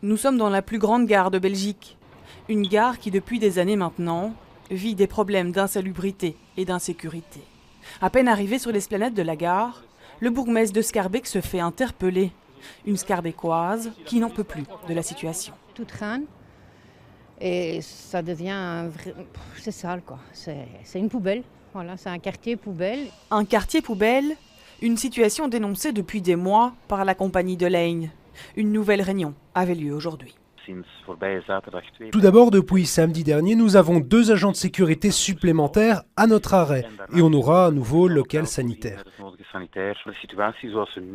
Nous sommes dans la plus grande gare de Belgique. Une gare qui, depuis des années maintenant, vit des problèmes d'insalubrité et d'insécurité. À peine arrivé sur l'esplanade de la gare, le bourgmestre de Schaerbeek se fait interpeller. Une Schaerbeckoise qui n'en peut plus de la situation. Tout traîne et ça devient un vrai... C'est sale quoi, c'est une poubelle. Voilà, c'est un quartier poubelle. Un quartier poubelle, une situation dénoncée depuis des mois par la compagnie de Lijn. Une nouvelle réunion avait lieu aujourd'hui. Tout d'abord, depuis samedi dernier, nous avons 2 agents de sécurité supplémentaires à notre arrêt et on aura un nouveau local sanitaire.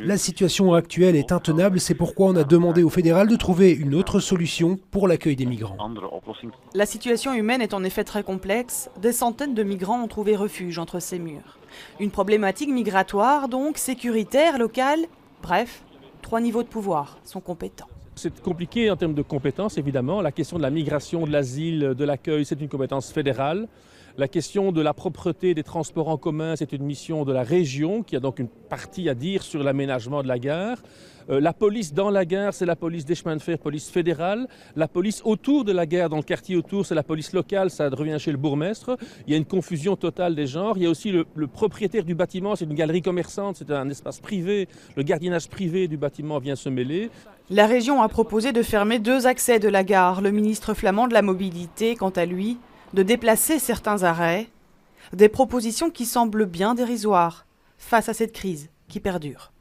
La situation actuelle est intenable, c'est pourquoi on a demandé au fédéral de trouver une autre solution pour l'accueil des migrants. La situation humaine est en effet très complexe. Des centaines de migrants ont trouvé refuge entre ces murs. Une problématique migratoire donc, sécuritaire, locale, bref, 3 niveaux de pouvoir sont compétents. C'est compliqué en termes de compétences, évidemment. La question de la migration, de l'asile, de l'accueil, c'est une compétence fédérale. La question de la propreté des transports en commun, c'est une mission de la région, qui a donc une partie à dire sur l'aménagement de la gare. La police dans la gare, c'est la police des chemins de fer, police fédérale. La police autour de la gare, dans le quartier autour, c'est la police locale, ça revient chez le bourgmestre. Il y a une confusion totale des genres. Il y a aussi le propriétaire du bâtiment, c'est une galerie commerçante, c'est un espace privé. Le gardiennage privé du bâtiment vient se mêler. La région a proposé de fermer 2 accès de la gare. Le ministre flamand de la mobilité, quant à lui, de déplacer certains arrêts. Des propositions qui semblent bien dérisoires face à cette crise qui perdure.